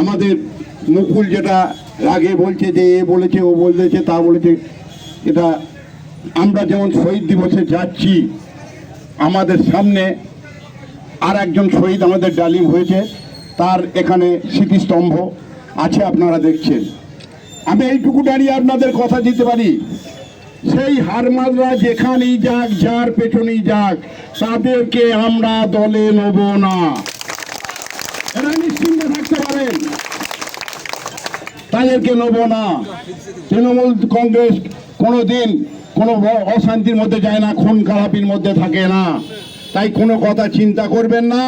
আমাদের মুকুল যেটা আগে বলছে যে এ বলেছে ও বলেছে তা বলেছে, এটা আমরা যেমন শহীদ দিবসে যাচ্ছি, আমাদের সামনে আর একজন শহীদ আমাদের ডালিম হয়েছে, তার এখানে স্মৃতিস্তম্ভ আছে, আপনারা দেখছেন। আমি এইটুকু দাঁড়িয়ে আপনাদের কথা দিতে পারি, সেই হারমাদরা যেখানেই যাক, যার পেছনেই যাক, তাদেরকে আমরা দলে নেব না, এরা নিশ্চিন্তে থাকতে পারেন, তাদেরকে নেব না। তৃণমূল কংগ্রেস কোনোদিন কোনো অশান্তির মধ্যে যায় না, খুন খারাপির মধ্যে থাকে না, তাই কোনো কথা চিন্তা করবেন না।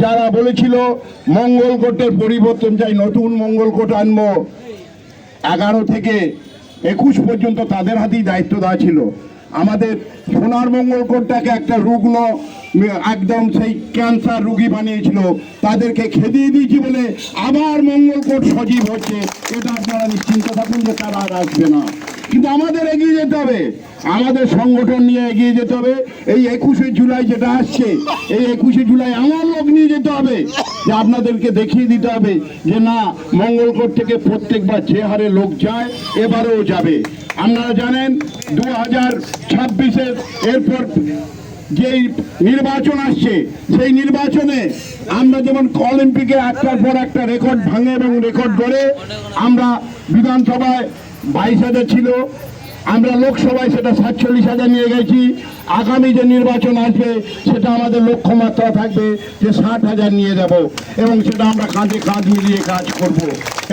যারা বলেছিল মঙ্গল কোটের পরিবর্তন চাই, নতুন মঙ্গল কোট আনবো, 11 থেকে 21 পর্যন্ত তাদের হাতেই দায়িত্ব দেওয়া ছিল। আমাদের সোনার মঙ্গল কোটটাকে একটা রুগ্ন, একদম সেই ক্যান্সার রুগী বানিয়েছিল, তাদেরকে খেদিয়ে দিয়েছি বলে আবার মঙ্গল কোট সজীব হচ্ছে। এটা আপনারা নিশ্চিন্ত থাকুন যে তারা আর আসবে না। কিন্তু আমাদের এগিয়ে যেতে হবে, আমাদের সংগঠন নিয়ে এগিয়ে যেতে হবে। এই 21শে জুলাই যেটা আসছে, এই 21শে জুলাই আমার লোক নিয়ে যেতে হবে, যে আপনাদেরকে দেখিয়ে দিতে হবে যে না, মঙ্গলকোট থেকে প্রত্যেকবার যে হারে লোক যায় এবারেও যাবে। আপনারা জানেন 2026-এর এরপর যেই নির্বাচন আসছে, সেই নির্বাচনে আমরা যেমন অলিম্পিকে একটার পর একটা রেকর্ড ভাঙে এবং রেকর্ড করে, আমরা বিধানসভায় 22,000 ছিল, আমরা লোকসভায় সেটা 47,000 নিয়ে গেছি। আগামী যে নির্বাচন আসবে সেটা আমাদের লক্ষ্যমাত্রা থাকবে যে 60,000 নিয়ে যাব, এবং সেটা আমরা কাঁধে কাঁধ মিলিয়ে কাজ করব।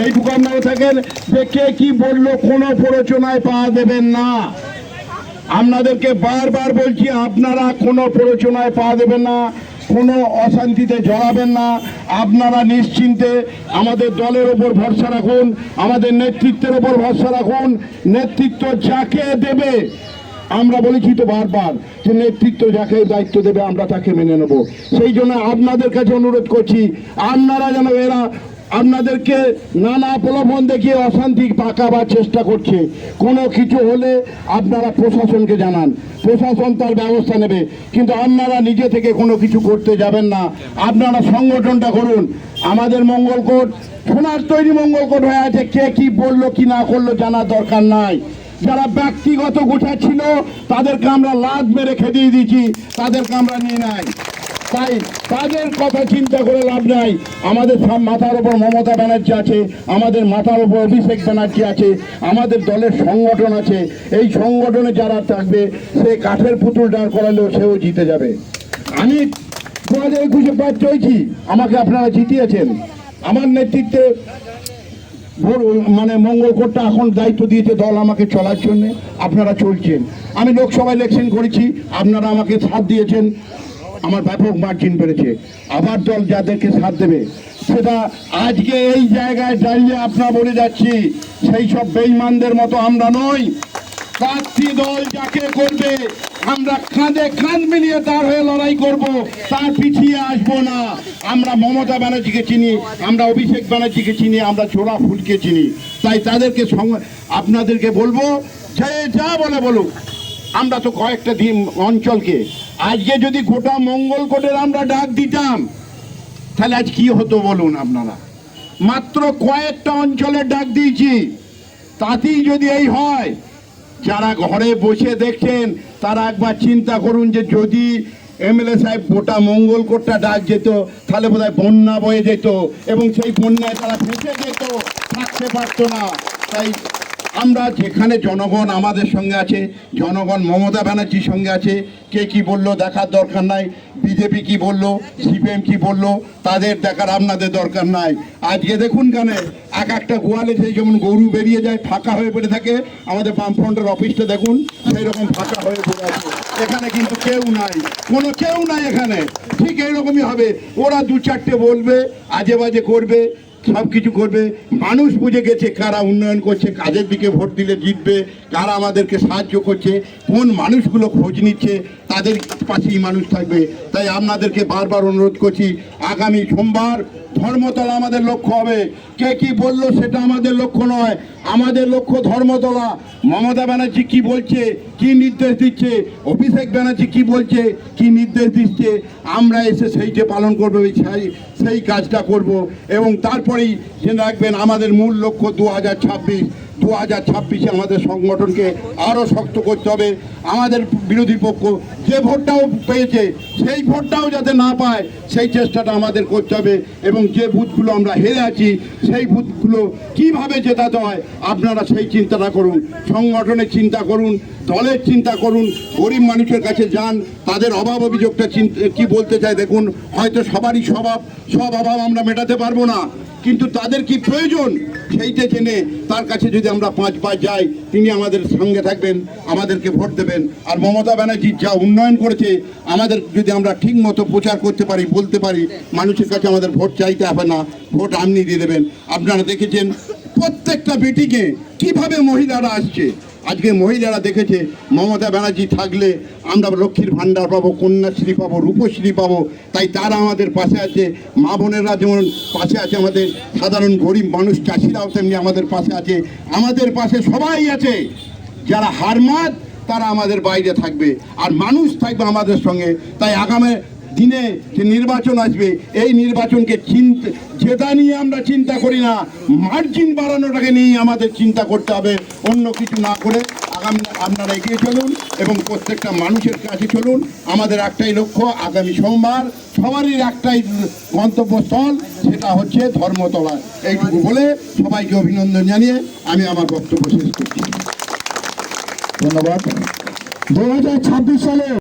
এইটুকু আপনারা থাকেন যে কে কি বললো কোনো প্ররোচনায় পা দেবেন না। আপনাদেরকে বারবার বলছি, আপনারা কোনো প্ররোচনায় পা দেবেন না, কোনো অশান্তিতে জড়াবেন না। আপনারা নিশ্চিন্তে আমাদের দলের ওপর ভরসা রাখুন, আমাদের নেতৃত্বের ওপর ভরসা রাখুন। নেতৃত্ব যাকে দেবে, আমরা বলেছি তো বারবার যে নেতৃত্ব যাকে দায়িত্ব দেবে আমরা তাকে মেনে নেব। সেই জন্য আপনাদের কাছে অনুরোধ করছি, আপনারা যেন এরা আপনাদেরকে নানা প্রলোভন দেখিয়ে অশান্তি পাকাবার চেষ্টা করছে, কোনো কিছু হলে আপনারা প্রশাসনকে জানান, প্রশাসন তার ব্যবস্থা নেবে, কিন্তু আপনারা নিজে থেকে কোনো কিছু করতে যাবেন না। আপনারা সংগঠনটা করুন। আমাদের মঙ্গলকোট সোনার তৈরি মঙ্গলকোট হয়ে আছে, কে কি বললো কি না করলো জানার দরকার নাই। যারা ব্যক্তিগত গোছাচ্ছিল তাদেরকে আমরা লাদ মেরে খেদিয়ে দিয়েছি, তাদেরকে আমরা নিয়ে নাই, তাই তাদের কথা চিন্তা করে লাভ নাই। আমাদের সব মাথার ওপর মমতা ব্যানার্জি আছে, আমাদের মাথার ওপর অভিষেক ব্যানার্জি আছে, আমাদের দলের সংগঠন আছে। এই সংগঠনে যারা থাকবে সে কাঠের পুতুল দাঁড় করালেও সেও জিতে যাবে। আমি 2021-এ প্রার্থী হয়েছি, আমাকে আপনারা জিতিয়েছেন, আমার নেতৃত্বে মানে মঙ্গলকোটটা এখন দায়িত্ব দিয়েছে দল আমাকে চলার জন্য, আপনারা চলছেন। আমি লোকসভা ইলেকশন করেছি, আপনারা আমাকে সাথ দিয়েছেন, আমার ব্যাপক মার্জিন বেড়েছে। আবার দল যাদেরকে সাথ দেবে, সেটা আজকে এই জায়গায় দাঁড়িয়ে আপনারা বলে যাচ্ছি, সেই সব বেঈমানদের মতো আমরা নই। প্রার্থী দল যাকে করবে আমরা কাঁধে কাঁধ মিলিয়ে তার হয়ে লড়াই করব, তার পিছিয়ে আসবো না। আমরা মমতা ব্যানার্জিকে চিনি, আমরা অভিষেক ব্যানার্জিকে চিনি, আমরা জোড়া ফুলকে চিনি, তাই তাদেরকে আপনাদেরকে বলবো যে যা বলে বলুক, আমরা তো কয়েকটা দিন অঞ্চলকে, আজকে যদি গোটা মঙ্গলকোটের আমরা ডাক দিতাম তাহলে আজ কি হতো বলুন আপনারা। মাত্র কয়েকটা অঞ্চলের ডাক দিয়েছি, তাতেই যদি এই হয়, যারা ঘরে বসে দেখছেন তারা একবার চিন্তা করুন যে যদি এমএলএ সাহেব গোটা মঙ্গলকোটটা ডাক যেত তাহলে বোধহয় বন্যা বয়ে যেত, এবং সেই বন্যায় তারা ফেঁসে যেত, থাকতে পারতো না। তাই আমরা যেখানে জনগণ আমাদের সঙ্গে আছে, জনগণ মমতা ব্যানার্জির সঙ্গে আছে, কে কি বললো দেখার দরকার নাই, বিজেপি কি বললো, সিপিএম কি বললো তাদের দেখার আপনাদের দরকার নাই। আজকে দেখুন কেন এক একটা গোয়ালে সেই যেমন গরু বেরিয়ে যায় ফাঁকা হয়ে পড়ে থাকে, আমাদের বামফ্রন্টের অফিসটা দেখুন সেই রকম ফাঁকা হয়ে পড়ে আছে। এখানে কিন্তু কেউ নাই, কোনো কেউ নাই এখানে। ঠিক এইরকমই হবে, ওরা দু চারটে বলবে, আজে বাজে করবে, সব কিছু করবে। মানুষ বুঝে গেছে কারা উন্নয়ন করছে, কাজের দিকে ভোট দিলে জিতবে, কারা আমাদেরকে সাহায্য করছে, কোন মানুষগুলো খোঁজ নিচ্ছে, তাদের পাশেই মানুষ থাকবে। তাই আপনাদেরকে বারবার অনুরোধ করছি, আগামী সোমবার ধর্মতলা আমাদের লক্ষ্য হবে। কে কি বললো সেটা আমাদের লক্ষ্য নয়, আমাদের লক্ষ্য ধর্মতলা। মমতা ব্যানার্জি কি বলছে, কি নির্দেশ দিচ্ছে, অভিষেক ব্যানার্জি কি বলছে, কি নির্দেশ দিচ্ছে, আমরা এসে সেইটা পালন করবো, সেই কাজটা করব। এবং তারপরেই জেনে রাখবেন আমাদের মূল লক্ষ্য 2026 আমাদের সংগঠনকে আরও শক্ত করতে হবে। আমাদের বিরোধী পক্ষ যে ভোটটাও পেয়েছে সেই ভোটটাও যাতে না পায় সেই চেষ্টাটা আমাদের করতে হবে। এবং যে বুথগুলো আমরা হেরে আছি সেই বুথগুলো কিভাবে জেতাতে হয় আপনারা সেই চিন্তাটা করুন, সংগঠনের চিন্তা করুন, দলের চিন্তা করুন, গরিব মানুষের কাছে যান, তাদের অভাব অভিযোগটা কি বলতে চায় দেখুন। হয়তো সবারই সব অভাব আমরা মেটাতে পারবো না, কিন্তু তাদের কি প্রয়োজন সেইটা জেনে তার কাছে যদি আমরা 5 পা যাই তিনি আমাদের সঙ্গে থাকবেন, আমাদেরকে ভোট দেবেন। আর মমতা ব্যানার্জি যা উন্নয়ন করেছে আমাদের যদি আমরা ঠিক মতো প্রচার করতে পারি, বলতে পারি, মানুষের কাছে আমাদের ভোট চাইতে হবে না, ভোট আপনি দিয়ে দেবেন। আপনারা দেখেছেন প্রত্যেকটা মিটিংয়ে কিভাবে মহিলারা আসছে। আজকে মহিলারা দেখেছে মমতা ব্যানার্জি থাকলে আমরা লক্ষ্মীর ভাণ্ডার পাবো, কন্যাশ্রী পাবো, রূপশ্রী পাবো। তাই তারা আমাদের পাশে আছে, মা বোনেরা যেমন পাশে আছে, আমাদের সাধারণ গরিব মানুষ চাষিরাও তেমনি আমাদের পাশে আছে। আমাদের পাশে সবাই আছে, যারা হারমাত তারা আমাদের বাইরে থাকবে আর মানুষ থাকবে আমাদের সঙ্গে। তাই আগামী দিনে যে নির্বাচন আসবে এই নির্বাচনকে জেতা নিয়ে আমরা চিন্তা করি না, মার্জিন বাড়ানোটাকে নিয়ে আমাদের চিন্তা করতে হবে, অন্য কিছু না করে। আগামী আপনারা এগিয়ে চলুন এবং প্রত্যেকটা মানুষের কাছে চলুন। আমাদের একটাই লক্ষ্য, আগামী সোমবার সবারই একটাই গন্তব্যস্থল, সেটা হচ্ছে ধর্মতলা। এইটুকু বলে সবাইকে অভিনন্দন জানিয়ে আমি আমার বক্তব্য শেষ করছি। ধন্যবাদ। 2026 সালে